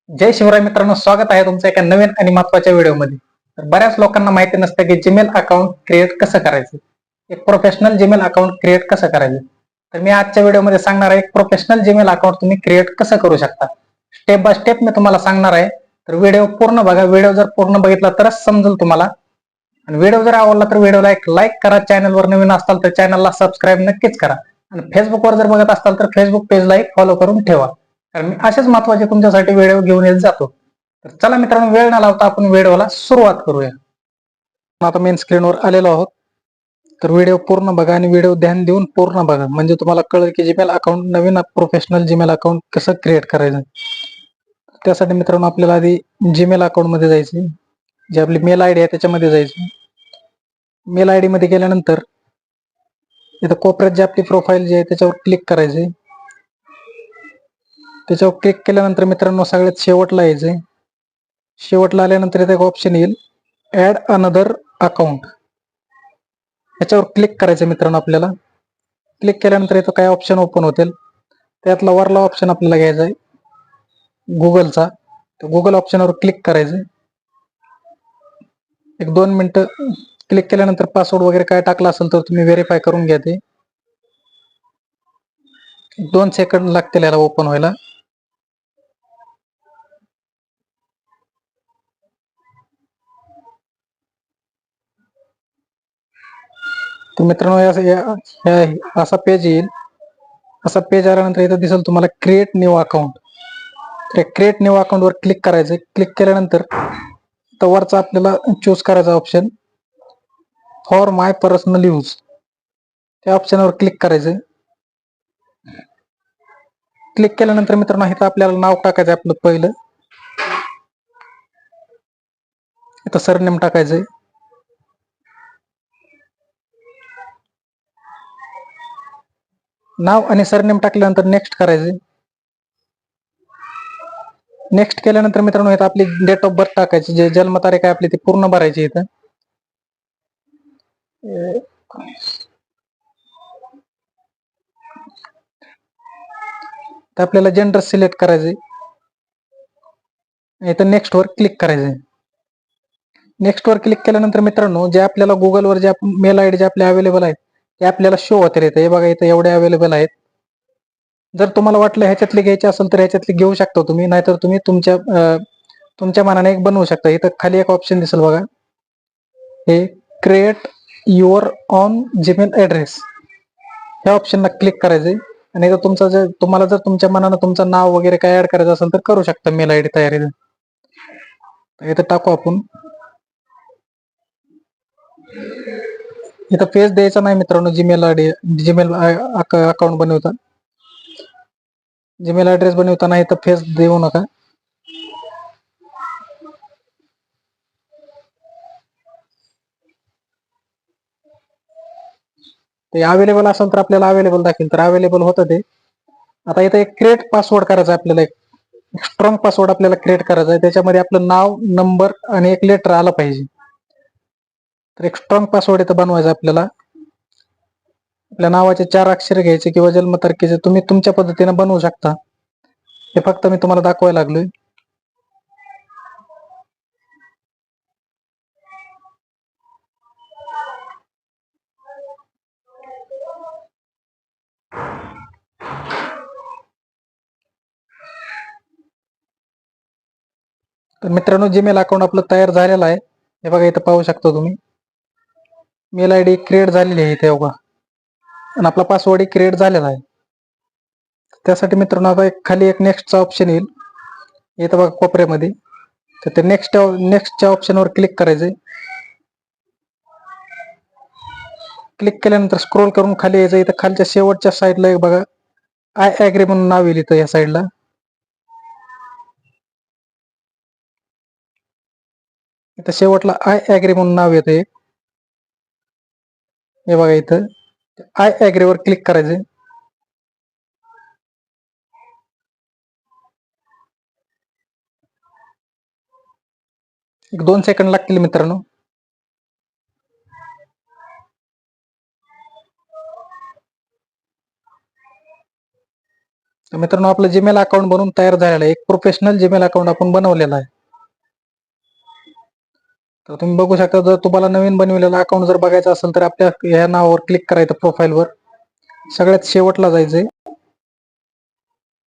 जय शिवराय मित्रांनो, स्वागत आहे तुमचं एका नवीन आणि महत्वाच्या व्हिडिओमध्ये. तर बऱ्याच लोकांना माहिती नसतं की जीमेल अकाउंट क्रिएट कसं करायचं, एक प्रोफेशनल जीमेल अकाउंट क्रिएट कसं करायचं. तर मी आजच्या व्हिडिओमध्ये सांगणार आहे एक प्रोफेशनल जीमेल अकाउंट तुम्ही क्रिएट कसं करू शकता. स्टेप बाय स्टेप मी तुम्हाला सांगणार आहे. तर व्हिडिओ पूर्ण बघा. व्हिडिओ जर पूर्ण बघितला तरच समजेल तुम्हाला. आणि व्हिडिओ जर आवडला तर व्हिडिओला एक लाईक करा. चॅनलवर नवीन असाल तर चॅनलला सबस्क्राईब नक्कीच करा. आणि फेसबुकवर जर बघत असाल तर फेसबुक पेजला एक फॉलो करून ठेवा, कारण मी असेच महत्वाचे तुमच्यासाठी व्हिडिओ घेऊन येत जातो. तर चला मित्रांनो, वेळ न लावता आपण व्हिडिओला सुरुवात करूया. आता मेन स्क्रीनवर आलेलो आहोत. तर व्हिडिओ पूर्ण बघा आणि व्हिडिओ ध्यान देऊन पूर्ण बघा, म्हणजे तुम्हाला कळेल की जीमेल अकाउंट, नवीन प्रोफेशनल जीमेल अकाउंट कसं क्रिएट करायचं. त्यासाठी मित्रांनो आपल्याला आधी जीमेल अकाउंट मध्ये जायचे, जी आपली मेल आयडी आहे त्याच्यामध्ये जायचं. मेल आयडी मध्ये गेल्यानंतर इथं कोपऱ्यात जी आपली प्रोफाईल जी आहे त्याच्यावर क्लिक करायचे. त्याच्यावर क्लिक केल्यानंतर मित्रांनो सगळ्यात शेवटला यायचंय. शेवटला आल्यानंतर इथे एक ऑप्शन येईल, ऍड अनदर अकाउंट. याच्यावर क्लिक करायचं मित्रांनो. आपल्याला क्लिक केल्यानंतर इथं काय ऑप्शन ओपन होतील. त्यातला वरला ऑप्शन आपल्याला घ्यायचा आहे गुगलचा. तर गुगल ऑप्शनवर क्लिक करायचं. एक 2 मिनिटं क्लिक केल्यानंतर पासवर्ड वगैरे काय टाकला असेल तर तुम्ही व्हेरीफाय करून घ्या. ते 2 सेकंड लागतील याला ओपन व्हायला. तर मित्रांनो असा पेज येईल. असा पेज आल्यानंतर इथं दिसेल तुम्हाला क्रिएट न्यू अकाउंट. तर क्रिएट न्यू अकाउंट वर क्लिक करायचं. क्लिक केल्यानंतर वरचा आपल्याला चूज करायचा option for my personal use, त्या ऑप्शनवर क्लिक करायचं. क्लिक केल्यानंतर मित्रांनो इथं आपल्याला नाव टाकायचं आपलं पहिलं. इथं सरनेम टाकायचंय. नाव आणि सरनेम टाकल्यानंतर नेक्स्ट करायचंय. नेक्स्ट केल्यानंतर मित्रांनो इथं आपली डेट ऑफ बर्थ टाकायची, जे जन्मतारीख आहे आपली ती पूर्ण भरायची. इथं तर आपल्याला जेंडर सिलेक्ट करायचंय. इथं नेक्स्ट वर क्लिक करायचंय. नेक्स्ट वर क्लिक केल्यानंतर मित्रांनो जे आपल्याला गुगलवर जे मेल आयडी जे आपले अवेलेबल आहेत ते आपल्याला शो होते. इथं हे बघा, इथं एवढे अवेलेबल आहेत. जर तुम्हाला वाटलं ह्याच्यातले घ्यायचे असेल तर ह्याच्यातले घेऊ शकता तुम्ही, नाहीतर तुम्ही तुमच्या मनाने एक बनवू शकता. इथं खाली एक ऑप्शन दिसेल बघा, हे create your on Gmail address, ह्या ऑप्शनला क्लिक करायचंय. आणि इथं तुम्हाला जर तुमच्या मनानं तुमचं नाव वगैरे काय ऍड करायचं असेल तर करू शकता. मेल आयडी तयार आहे. इथं टाकू आपण. इथं फेस द्यायचा नाही मित्रांनो. जीमेल अकाउंट बनवता, जीमेल ऍड्रेस बनवताना इथं फेस देऊ नका. ते अवेलेबल असेल तर आपल्याला अवेलेबल दाखवेल, तर अवेलेबल होतं ते. आता इथं एक क्रिएट पासवर्ड करायचा आपल्याला. एक स्ट्रॉंग पासवर्ड आपल्याला क्रिएट करायचा आहे. त्याच्यामध्ये आपलं नाव, नंबर आणि एक लेटर आलं पाहिजे. तर एक स्ट्रॉंग पासवर्ड इथं बनवायचा आपल्याला. आपल्या नावाचे 4 अक्षर घ्यायचे किंवा जन्मतारखेचे तुम्ही तुमच्या पद्धतीने बनवू शकता. हे फक्त मी तुम्हाला दाखवायला लागलोय. तर मित्रांनो जीमेल अकाउंट आपलं तयार झालेलं आहे. हे बघा, इथं पाहू शकता तुम्ही. मेल आयडी क्रिएट झालेली आहे इथे बघा, आणि आपला पासवर्ड क्रिएट झालेला आहे. त्यासाठी मित्रांनो आता खाली एक नेक्स्टचा ऑप्शन येईल इथं बघा कोपऱ्यामध्ये. तर ते नेक्स्टच्या ऑप्शनवर क्लिक करायचंय. क्लिक केल्यानंतर स्क्रोल करून खाली यायचं. इथं खालच्या शेवटच्या साईडला एक बघा, आय ऍग्री म्हणून नाव येईल इथं या साईडला. इथं शेवटला आय ऍग्री म्हणून नाव येतं. हे बघा, इथं आय ऍग्री वर क्लिक करायचंय. एक 2 सेकंड लागतील मित्रांनो. तर मित्रांनो, आपलं जीमेल अकाउंट बनवून तयार झालेलं आहे. एक प्रोफेशनल जीमेल अकाउंट आपण बनवलेला आहे. तर तुम्ही बघू शकता, जर तुम्हाला नवीन बनवलेला अकाउंट जर बघायचं असेल तर आपल्या ह्या नावावर क्लिक करायचं, प्रोफाईलवर सगळ्यात शेवटला जायचंय.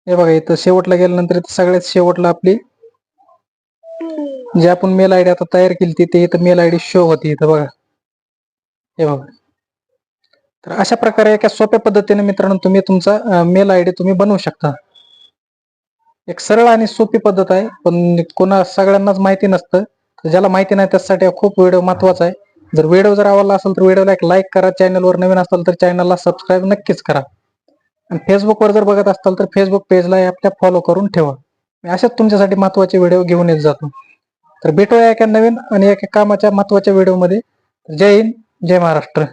हे बघा, इथं शेवटला गेल्यानंतर इथं सगळ्यात शेवटला आपली जी आपण मेल आयडी आता तयार केली ते इथं मेल आयडी शो होती इथं बघा. हे बघा. तर अशा प्रकारे एका सोप्या पद्धतीने मित्रांनो तुम्ही तुमचा मेल आयडी तुम्ही बनवू शकता. एक सरळ आणि सोपी पद्धत आहे, पण कोणा सगळ्यांनाच माहिती नसतं. तर ज्याला माहिती नाही त्यासाठी खूप व्हिडिओ महत्वाचा आहे. जर व्हिडिओ आवडला असेल तर व्हिडिओला एक लाईक करा. चॅनलवर नवीन असाल तर चॅनलला सबस्क्राईब नक्कीच करा. आणि फेसबुकवर जर बघत असाल तर फेसबुक पेजला आपल्या फॉलो करून ठेवा. मी अशाच तुमच्यासाठी महत्वाचे व्हिडिओ घेऊन येत जातो. तर भेटूया एका नवीन आणि एका कामाच्या महत्वाच्या व्हिडिओमध्ये. जय हिंद, जय महाराष्ट्र.